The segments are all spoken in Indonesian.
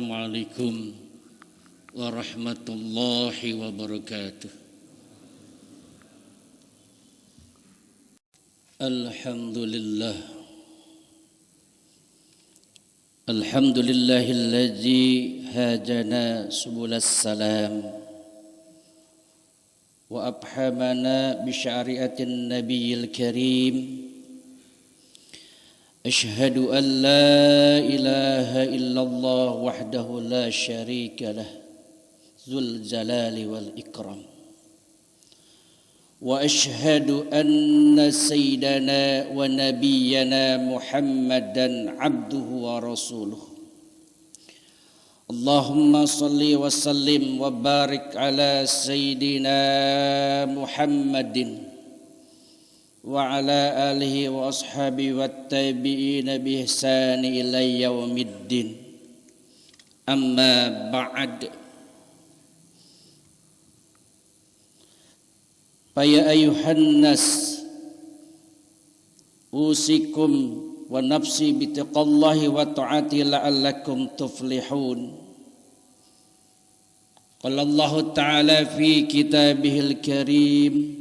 Assalamualaikum warahmatullahi wabarakatuh. Alhamdulillah. Alhamdulillahilladzi hajana subulas salam wa abhamana bi syari'atin nabiyil karim. Ashhadu an la ilaha illallah wahdahu la syarika lah dzul jalali wal ikram. Wa ashhadu anna sayyidana wa nabiyyana Muhammadan abduhu wa rasuluh. Allahumma salli wa sallim wa barik ala sayyidina Muhammadin wa ala alihi wa ashabihi wa tabi'ina bi ihsani ila yaumiddin. Amma ba'd. Fa ya ayuhan nas usikum wa nafsi bi taqwallahi wa ta'ati la'allakum tuflihun. Qala Allah ta'ala fi kitabihil karim,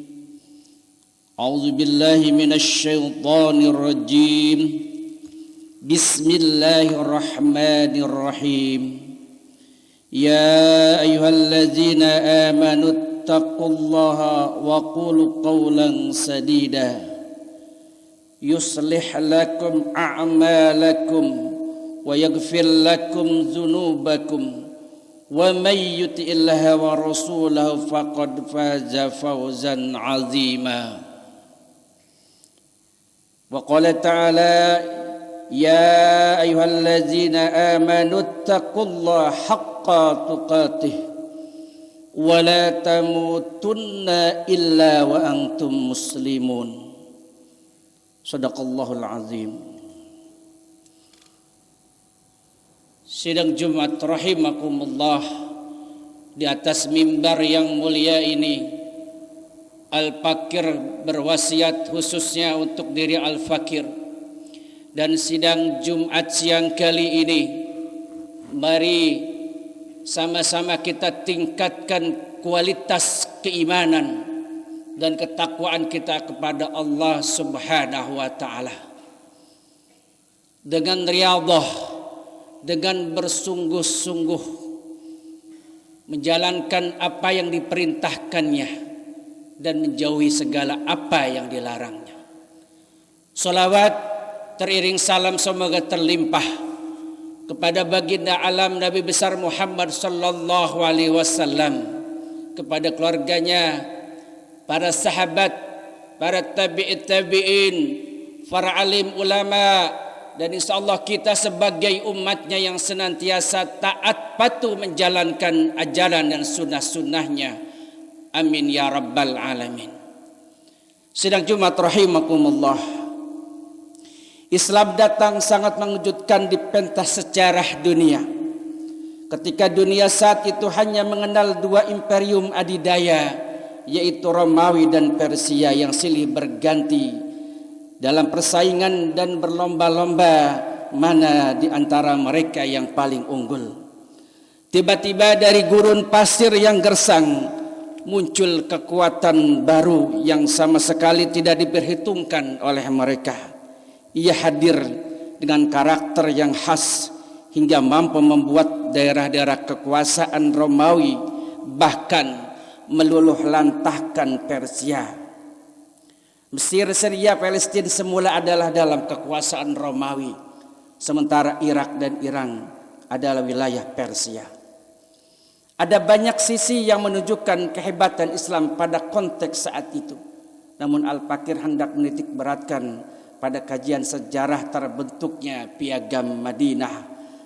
A'udzu billahi minasy syaithanir rajim. Bismillahirrahmanirrahim. Ya ayyuhalladzina amanu taqullaha wa qulu qawlan sadida. Yuslih lakum a'malakum wa yaghfir lakum dzunubakum. Wa may yuti'illaha wa rasulahu faqad faza fawzan 'azima. Wa qala ta'ala ya ayyuhalladzina amanu taqullaha haqqa tuqatih wa la tamutunna illa wa antum muslimun. Shadaqallahul azim. Sidang Jumat rahimakumullah, di atas mimbar yang mulia ini Al-Fakir berwasiat khususnya untuk diri Al-Fakir. Dan sidang Jumat siang kali ini, mari sama-sama kita tingkatkan kualitas keimanan dan ketakwaan kita kepada Allah Subhanahu wa ta'ala. Dengan riyadhah, dengan bersungguh-sungguh menjalankan apa yang diperintahkannya dan menjauhi segala apa yang dilarangnya. Salawat teriring salam semoga terlimpah kepada baginda alam Nabi besar Muhammad sallallahu alaihi wasallam, kepada keluarganya, para sahabat, para tabi'in, para alim ulama, dan insyaallah kita sebagai umatnya yang senantiasa taat patuh menjalankan ajaran dan sunnah-sunnahnya. Amin ya rabbal alamin. Sidang Jumat rahimakumullah, Islam datang sangat mengejutkan di pentas sejarah dunia. Ketika dunia saat itu hanya mengenal dua imperium adidaya, yaitu Romawi dan Persia, yang silih berganti dalam persaingan dan berlomba-lomba mana di antara mereka yang paling unggul. Tiba-tiba dari gurun pasir yang gersang muncul kekuatan baru yang sama sekali tidak diperhitungkan oleh mereka. Ia hadir dengan karakter yang khas hingga mampu membuat daerah-daerah kekuasaan Romawi bahkan meluluh lantahkan Persia. Mesir, Syria, Palestina semula adalah dalam kekuasaan Romawi, sementara Irak dan Iran adalah wilayah Persia. Ada banyak sisi yang menunjukkan kehebatan Islam pada konteks saat itu. Namun Al-Fakir hendak menitik beratkan pada kajian sejarah terbentuknya Piagam Madinah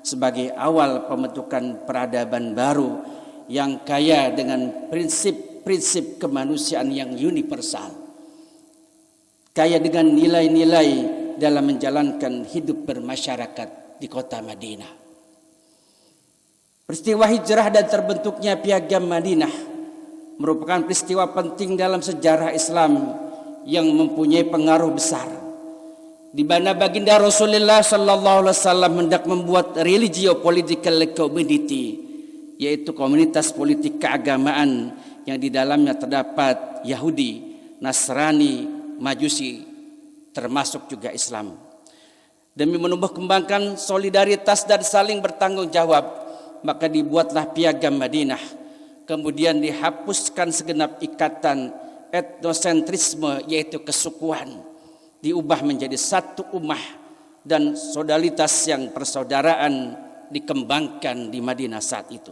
sebagai awal pembentukan peradaban baru yang kaya dengan prinsip-prinsip kemanusiaan yang universal, kaya dengan nilai-nilai dalam menjalankan hidup bermasyarakat di kota Madinah. Peristiwa hijrah dan terbentuknya Piagam Madinah merupakan peristiwa penting dalam sejarah Islam yang mempunyai pengaruh besar. di mana baginda Rasulullah sallallahu alaihi wasallam hendak membuat religio political community, yaitu komunitas politik keagamaan yang di dalamnya terdapat Yahudi, Nasrani, Majusi, termasuk juga Islam. Demi menumbuh kembangkan solidaritas dan saling bertanggung jawab, maka dibuatlah Piagam Madinah. Kemudian dihapuskan segenap ikatan etnosentrisme, yaitu kesukuan, diubah menjadi satu ummah, dan solidaritas yang persaudaraan dikembangkan di Madinah saat itu.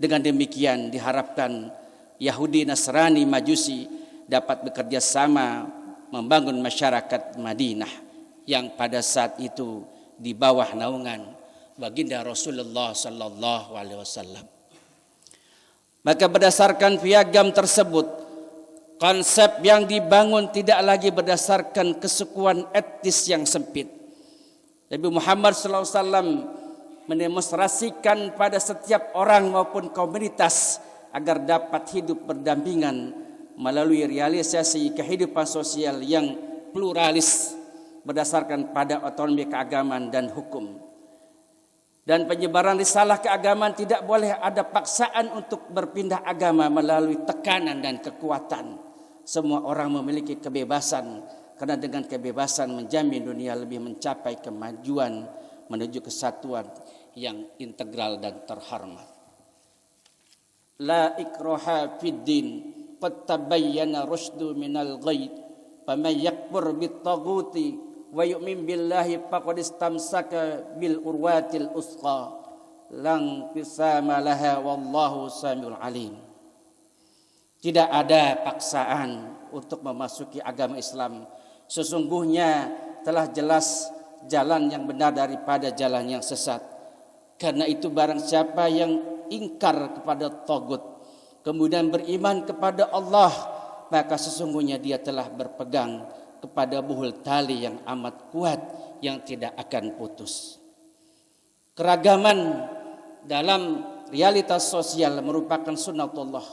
Dengan demikian diharapkan Yahudi, Nasrani, Majusi dapat bekerja sama membangun masyarakat Madinah yang pada saat itu di bawah naungan baginda Rasulullah sallallahu alaihi wasallam. Maka berdasarkan piagam tersebut, konsep yang dibangun tidak lagi berdasarkan kesukuan etnis yang sempit. Nabi Muhammad sallallahu alaihi wasallam mendemonstrasikan pada setiap orang maupun komunitas agar dapat hidup berdampingan melalui realisasi kehidupan sosial yang pluralis berdasarkan pada otonomi keagamaan dan hukum. Dan penyebaran risalah keagamaan tidak boleh ada paksaan untuk berpindah agama melalui tekanan dan kekuatan. Semua orang memiliki kebebasan, karena dengan kebebasan menjamin dunia lebih mencapai kemajuan menuju kesatuan yang integral dan terhormat. La ikraha fid din, qad tabayyana rusydu minal ghayy, faman yakfur bit-taghuti wa yu'min billahi faqad istamsaka bil urwatil usqa lang fisama laha wallahu samiul alim. Tidak ada paksaan untuk memasuki agama Islam. Sesungguhnya telah jelas jalan yang benar daripada jalan yang sesat. Karena itu barang siapa yang ingkar kepada tagut, kemudian beriman kepada Allah, maka sesungguhnya dia telah berpegang kepada buhul tali yang amat kuat yang tidak akan putus. Keragaman dalam realitas sosial merupakan sunnatullah,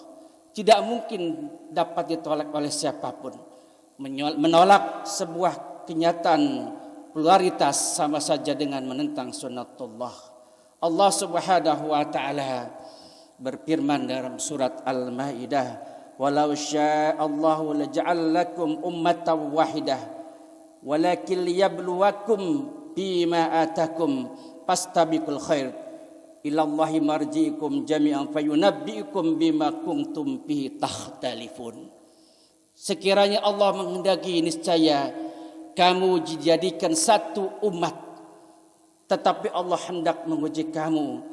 tidak mungkin dapat ditolak oleh siapapun. Menolak sebuah kenyataan pluralitas sama saja dengan menentang sunnatullah. Allah Subhanahu wa taala berfirman dalam surat Al-Maidah, "Walau sya'allahu laja'al lakum ummatan wahidah, walakin liyabluwakum bima atakum fastabiqul khair. Ilallahi marji'ikum jami'an fayunabbi'ukum bima kuntum bihi takhtalifun." Sekiranya Allah menghendaki, niscaya kamu dijadikan satu umat, tetapi Allah hendak menguji kamu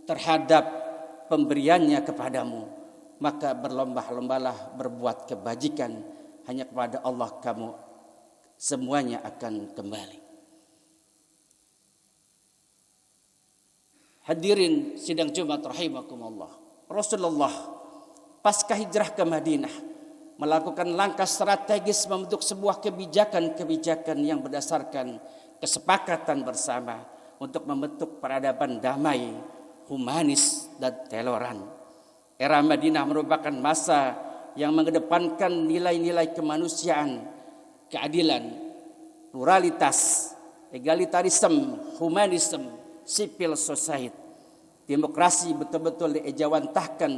terhadap pemberiannya kepadamu, maka berlomba-lombalah berbuat kebajikan, hanya kepada Allah kamu semuanya akan kembali. Hadirin sidang Jumat rahimakumullah, Rasulullah pasca hijrah ke Madinah melakukan langkah strategis membentuk sebuah kebijakan-kebijakan yang berdasarkan kesepakatan bersama untuk membentuk peradaban damai, humanis dan toleran. Era Madinah merupakan masa yang mengedepankan nilai-nilai kemanusiaan, keadilan, pluralitas, egalitarisme, humanisme, civil society. Demokrasi betul-betul diejawantahkan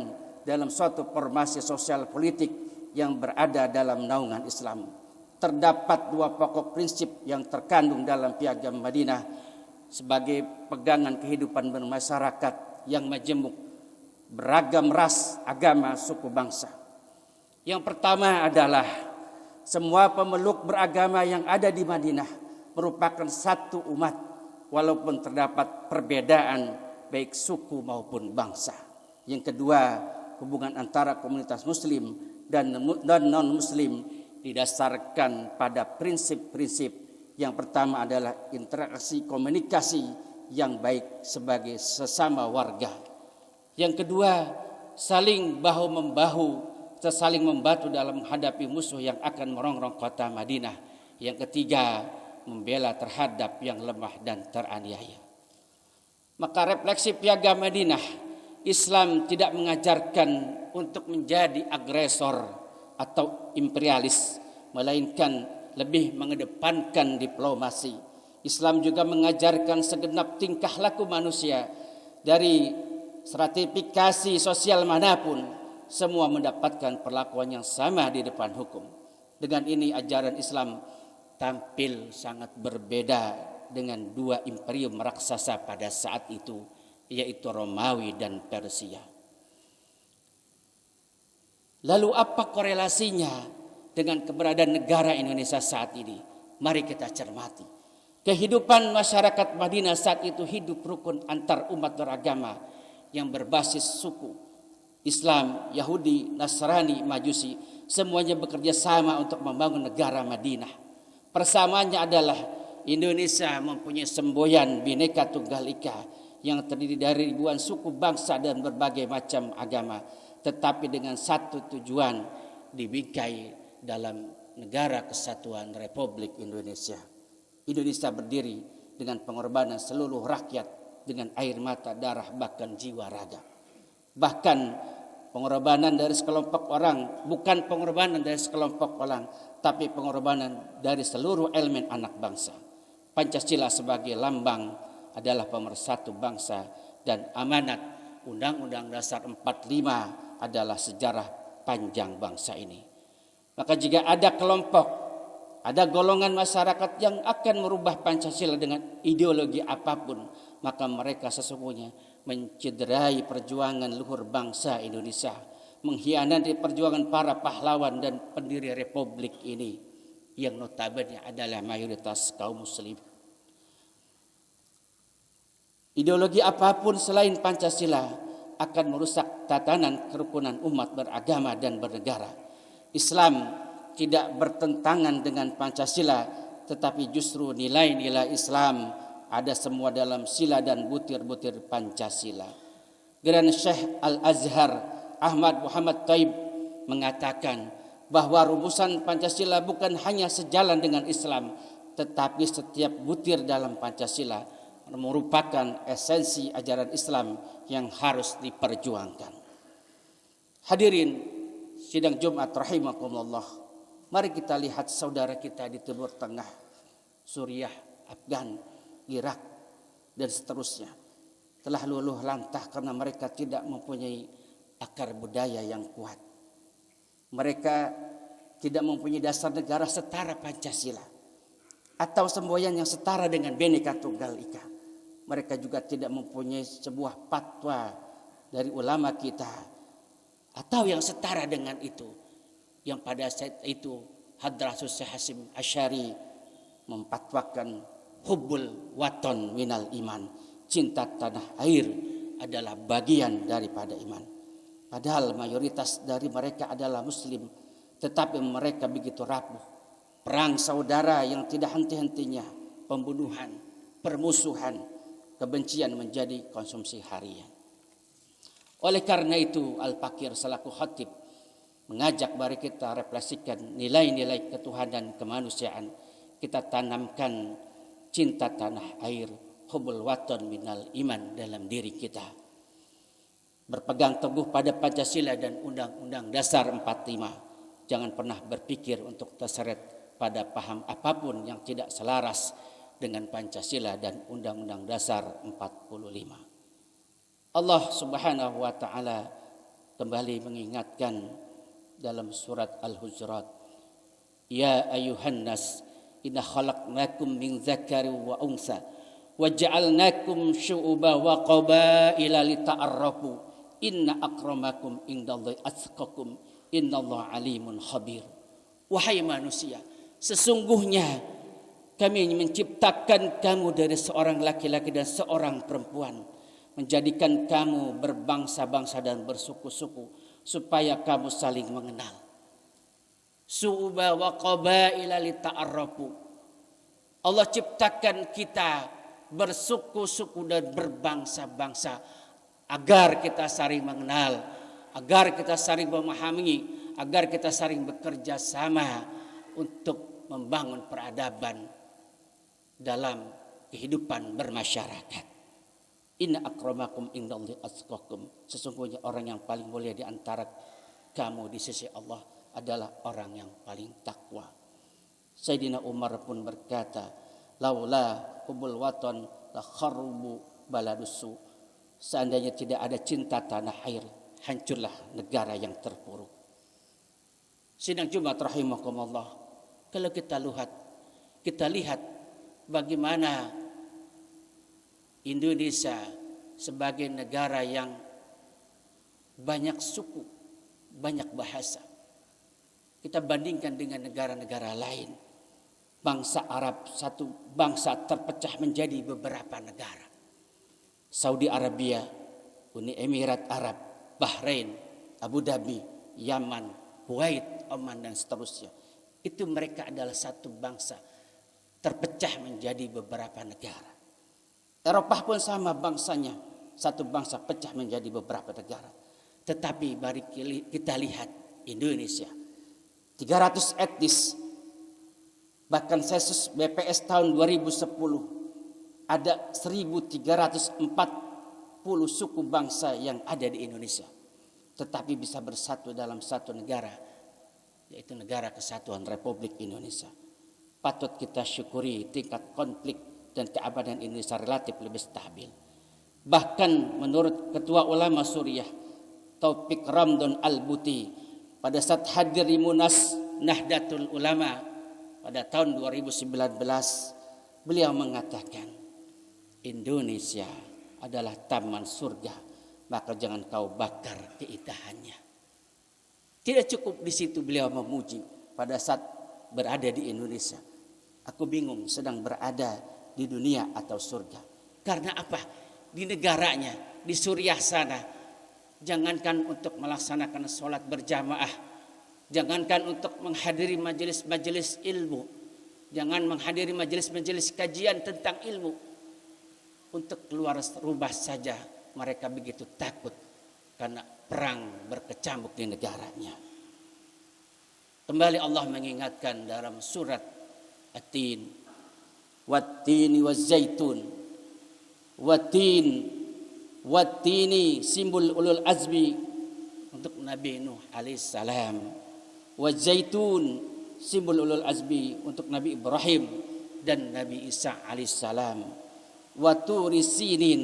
dalam suatu formasi sosial politik yang berada dalam naungan Islam. Terdapat dua pokok prinsip yang terkandung dalam Piagam Madinah sebagai pegangan kehidupan bermasyarakat yang majemuk, beragam ras, agama, suku, bangsa. Yang pertama adalah semua pemeluk beragama yang ada di Madinah merupakan satu umat, walaupun terdapat perbedaan baik suku maupun bangsa. Yang kedua, hubungan antara komunitas muslim dan non-muslim didasarkan pada prinsip-prinsip. Yang pertama adalah interaksi komunikasi yang baik sebagai sesama warga. Yang kedua, saling bahu-membahu, saling membantu dalam menghadapi musuh yang akan merongrong kota Madinah. Yang ketiga, membela terhadap yang lemah dan teraniaya. Maka refleksi Piagam Madinah, Islam tidak mengajarkan untuk menjadi agresor atau imperialis, melainkan lebih mengedepankan diplomasi. Islam juga mengajarkan segenap tingkah laku manusia dari stratifikasi sosial manapun, semua mendapatkan perlakuan yang sama di depan hukum. Dengan ini ajaran Islam tampil sangat berbeda dengan dua imperium raksasa pada saat itu, yaitu Romawi dan Persia. Lalu apa korelasinya dengan keberadaan negara Indonesia saat ini? Mari kita cermati. Kehidupan masyarakat Madinah saat itu hidup rukun antar umat beragama yang berbasis suku. Islam, Yahudi, Nasrani, Majusi, semuanya bekerja sama untuk membangun negara Madinah. Persamaannya adalah Indonesia mempunyai semboyan Bhinneka Tunggal Ika yang terdiri dari ribuan suku, bangsa dan berbagai macam agama, tetapi dengan satu tujuan, dibingkai dalam negara kesatuan Republik Indonesia. Indonesia berdiri dengan pengorbanan seluruh rakyat dengan air mata, darah, bahkan jiwa raga. Bahkan pengorbanan dari sekelompok orang, bukan pengorbanan dari sekelompok orang, tapi pengorbanan dari seluruh elemen anak bangsa. Pancasila sebagai lambang adalah pemersatu bangsa, dan amanat Undang-Undang Dasar 45 adalah sejarah panjang bangsa ini. Maka jika ada kelompok, ada golongan masyarakat yang akan merubah Pancasila dengan ideologi apapun, maka mereka sesungguhnya mencederai perjuangan luhur bangsa Indonesia, mengkhianati perjuangan para pahlawan dan pendiri republik ini yang notabene adalah mayoritas kaum muslim. Ideologi apapun selain Pancasila akan merusak tatanan kerukunan umat beragama dan bernegara. Islam tidak bertentangan dengan Pancasila, tetapi justru nilai-nilai Islam ada semua dalam sila dan butir-butir Pancasila. Grand Syekh Al-Azhar Ahmad Muhammad Thaib mengatakan bahwa rumusan Pancasila bukan hanya sejalan dengan Islam, tetapi setiap butir dalam Pancasila merupakan esensi ajaran Islam yang harus diperjuangkan. Hadirin sidang Jumat rahimakumullah. Mari kita lihat saudara kita di Timur Tengah, Suriah, Afgan, Irak, dan seterusnya. Telah luluh lantah karena mereka tidak mempunyai akar budaya yang kuat. Mereka tidak mempunyai dasar negara setara Pancasila atau semboyan yang setara dengan Bhinneka Tunggal Ika. Mereka juga tidak mempunyai sebuah fatwa dari ulama kita atau yang setara dengan itu, yang pada saat itu Hadratus Syekh Hasyim Asy'ari memfatwakan hubbul waton minal iman, cinta tanah air adalah bagian daripada iman. Padahal mayoritas dari mereka adalah muslim, tetapi mereka begitu rapuh. Perang saudara yang tidak henti-hentinya, pembunuhan, permusuhan, kebencian menjadi konsumsi harian. Oleh karena itu Al-Fakir selaku khatib mengajak mari kita refleksikan nilai-nilai ketuhanan kemanusiaan. Kita tanamkan cinta tanah air, hubbul waton minal iman dalam diri kita. Berpegang teguh pada Pancasila dan Undang-Undang Dasar 45. Jangan pernah berpikir untuk terseret pada paham apapun yang tidak selaras dengan Pancasila dan Undang-Undang Dasar 45. Allah Subhanahu wa taala kembali mengingatkan dalam surat Al-Hujurat, ya ayuhan nas inna khalaqnakum min dzakarin wa unsa wa ja'alnakum syu'uban wa qabaila lita'arrafu inna akramakum indallahi atqakum innallaha alimun khabir. Wahai manusia, sesungguhnya kami menciptakan kamu dari seorang laki-laki dan seorang perempuan, menjadikan kamu berbangsa-bangsa dan bersuku-suku supaya kamu saling mengenal. Su'uba wa qabaila lita'arrafu. Allah ciptakan kita bersuku-suku dan berbangsa-bangsa agar kita saling mengenal, agar kita saling memahami, agar kita saling bekerja sama untuk membangun peradaban dalam kehidupan bermasyarakat. Inna akramakum indallahi atqakum. Sesungguhnya orang yang paling mulia di antara kamu di sisi Allah adalah orang yang paling takwa. Sayyidina Umar pun berkata, laula hubul watan la kharbu baladusu. Seandainya tidak ada cinta tanah air, hancurlah negara yang terpuruk. Sidang Jumat rahimakumullah. Kalau kita lihat bagaimana Indonesia sebagai negara yang banyak suku, banyak bahasa. Kita bandingkan dengan negara-negara lain. Bangsa Arab satu bangsa terpecah menjadi beberapa negara. Saudi Arabia, Uni Emirat Arab, Bahrain, Abu Dhabi, Yaman, Kuwait, Oman dan seterusnya. Itu mereka adalah satu bangsa terpecah menjadi beberapa negara. Eropah pun sama bangsanya, satu bangsa pecah menjadi beberapa negara. Tetapi mari kita lihat Indonesia, 300 etnis. Bahkan sensus BPS tahun 2010 ada 1340 suku bangsa yang ada di Indonesia. Tetapi bisa bersatu dalam satu negara, yaitu Negara Kesatuan Republik Indonesia. Patut kita syukuri tingkat konflik dan keamanan Indonesia relatif lebih stabil. Bahkan menurut Ketua Ulama Suriah Taufik Ramdan Al-Buti pada saat hadir di Munas Nahdlatul Ulama pada tahun 2019, beliau mengatakan Indonesia adalah taman surga, maka jangan kau bakar keindahannya. Tidak cukup di situ beliau memuji pada saat berada di Indonesia. Aku bingung sedang berada di dunia atau surga. Karena apa? Di negaranya, di Suriah sana, jangankan untuk melaksanakan sholat berjamaah, jangankan untuk menghadiri majelis-majelis ilmu, jangan menghadiri majelis-majelis kajian tentang ilmu, untuk keluar rumah saja mereka begitu takut karena perang berkecamuk di negaranya. Kembali Allah mengingatkan dalam surat At-Tin, Wat-tini waz-zaitun. Wat-tini simbol ulul azmi untuk Nabi Nuh alaihissalam. Waz-zaitun simbol ulul azmi untuk Nabi Ibrahim dan Nabi Isa alaihissalam. Wa-turi sinin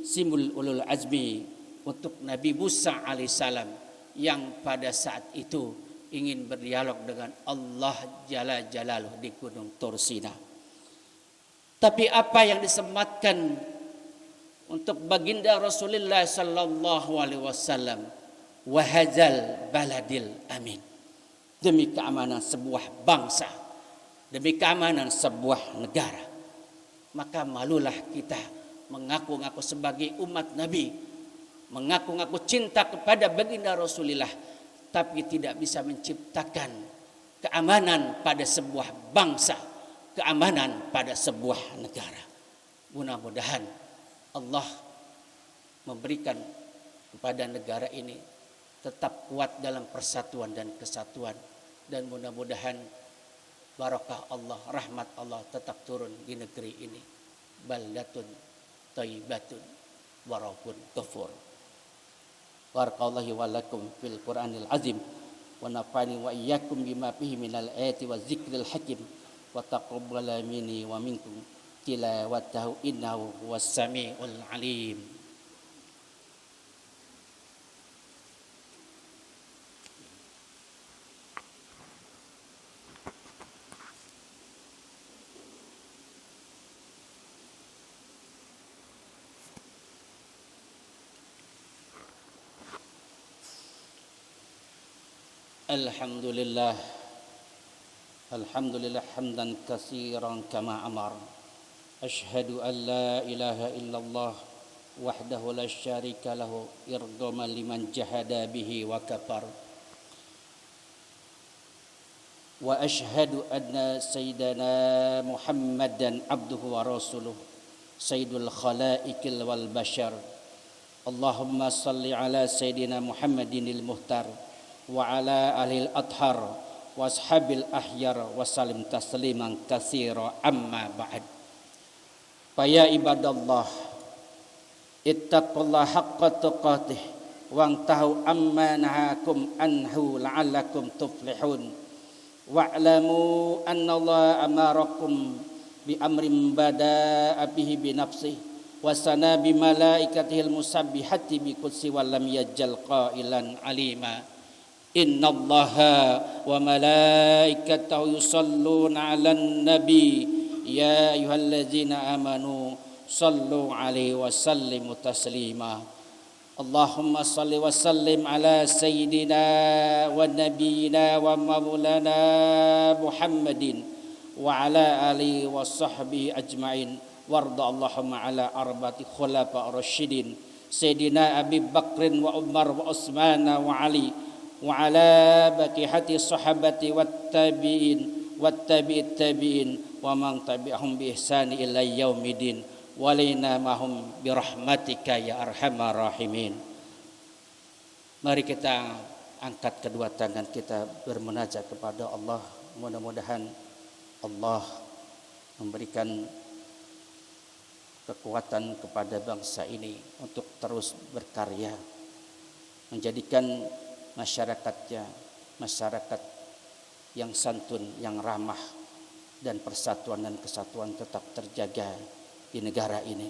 simbol ulul azmi untuk Nabi Musa alaihissalam yang pada saat itu ingin berdialog dengan Allah Jalla Jalaluh di Gunung Tur Sina. Tapi apa yang disematkan untuk baginda Rasulullah sallallahu alaihi wasallam, wahazal baladil amin, demi keamanan sebuah bangsa, demi keamanan sebuah negara. Maka malulah kita mengaku-ngaku sebagai umat Nabi, mengaku-ngaku cinta kepada baginda Rasulullah, tapi tidak bisa menciptakan keamanan pada sebuah bangsa, keamanan pada sebuah negara. Mudah-mudahan Allah memberikan kepada negara ini tetap kuat dalam persatuan dan kesatuan, dan mudah-mudahan barakah Allah, rahmat Allah tetap turun di negeri ini. Baldatun thayyibatun wa rabbun ghafur. Barakallahu wa lakum fil Qur'anil azim wa nafa'ani wa iyyakum bima fihi minal ayati wa dzikril hakim wa taqabbala minni wa minkum tilawatahu innahu huwas samiul alim. Alhamdulillah hamdan katsiran kama amar. Asyhadu an la ilaha illallah wahdahu la syarika lahu irghaman liman jahada bihi wa kafar. Wa asyhadu anna sayyidana Muhammadan abduhu wa rasuluh sayyidul khalaiqil wal bashar. Allahumma salli ala sayyidina Muhammadinil muhtar wa ala alil athar wa ashabil ahyar wa salim tasliman katsira amma ba'd. Fa ya ibadallah ittaqullaha haqqa tuqatih wangtahu amma nahakum anhu la'allakum tuflihun wa'lamu anna Allah amarakum bi amrin bada'a bihi bi nafsihi wa sana bi malaikatihil musabbihati bi qudsi wa lam yajal qailan alima. Innallaha wa malaikatahu yusalluna 'alan nabi ya ayyuhallazina amanu sallu 'alaihi wa sallimu taslima. Allahumma salli wa sallim ala sayyidina wa nabiyyina wa maulana Muhammadin wa ala alihi wa sahbihi ajma'in. Warda Allahumma ala arba'ati khulafa ar-rasyidin sayyidina Abi Bakrin wa Umar wa Utsman wa Ali wa ala baqiyati sahabati wat tabi'in wat tabi'it tabi'in wa man tabi'ahum bi ihsani ila yaumidin walaina mahum birahmatika ya arhamar rahimin. Mari kita angkat kedua tangan kita bermunajat kepada Allah. Mudah-mudahan Allah memberikan kekuatan kepada bangsa ini untuk terus berkarya, menjadikan masyarakatnya masyarakat yang santun, yang ramah, dan persatuan dan kesatuan tetap terjaga di negara ini.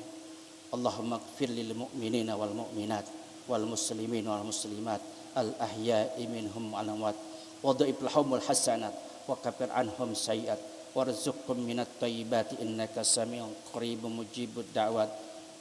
Allahumma ighfir lil mu'minina wal mu'minat wal muslimin wal muslimat al ahya'i minhum wal amwat wa dha'if lahumul hasanat wa kafir anhum sayyi'at warzuqhum minat thayyibati innaka sami'un qaribun mujibud da'wat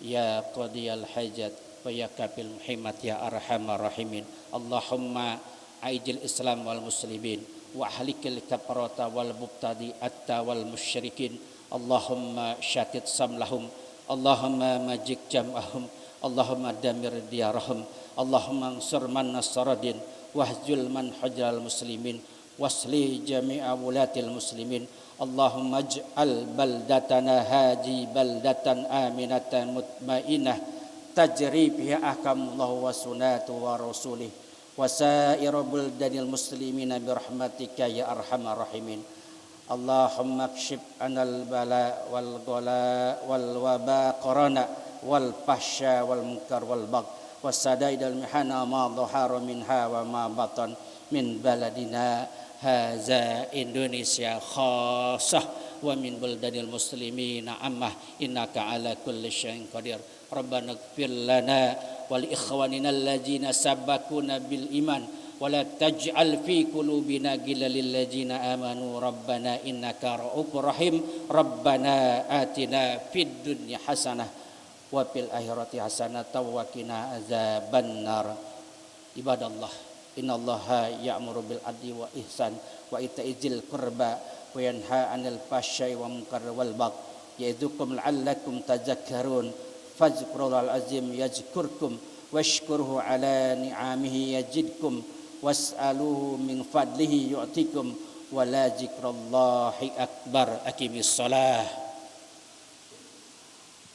ya qadiyal hajat wa ya kafil muhimmat ya arhamar rahimin. Allahumma aijil islam wal muslimin wa ahlikil kafarata wal mubtadi atta wal musyrikin. Allahumma syatid samlahum, Allahumma majik jam'ahum, Allahumma damir diyarahum, Allahumma ansur man nasaradin, wahjul man hajral muslimin, wasli jami'a wulatil muslimin. Allahumma ij'al baldatana haji baldatan aminatan mutmainah tajri biha ahkamullah wa sunatu wa rasulih wa sa'iru buldanil muslimina birahmatika ya arhamar rahimin. Allahumma kshif anal bala wal ghala wal waba qarana wal fahsya wal munkar wal bagh wasadaidal mihana ma dhahara minha wa ma batan min baladina haza Indonesia khassah wa min buldanil muslimina ammah innaka ala kulli syai'in qadir. Rabbana ighfir lana wal ikhwanina alladzina sabaquna bil iman wala taj'al fi qulubina ghillan lil ladzina amanu rabbana innaka ra'ufur rahim. Rabbana atina fid dunya hasanah wa fil akhirati hasanah wa qina azabannar. Ibadallah, innallaha ya'muru bil adli wa ihsan wa itaizil qurba wa yanha 'anil fahsya'i wa munkar wal bagh ya'idzukum la'allakum tadhakkarun. Fadhkurul azim yazkurkum washkuruhu ala ni'amihi yazidkum was'aluhu min fadlihi yu'tikum wa la zikrallahi akbar. Aqimis shalah.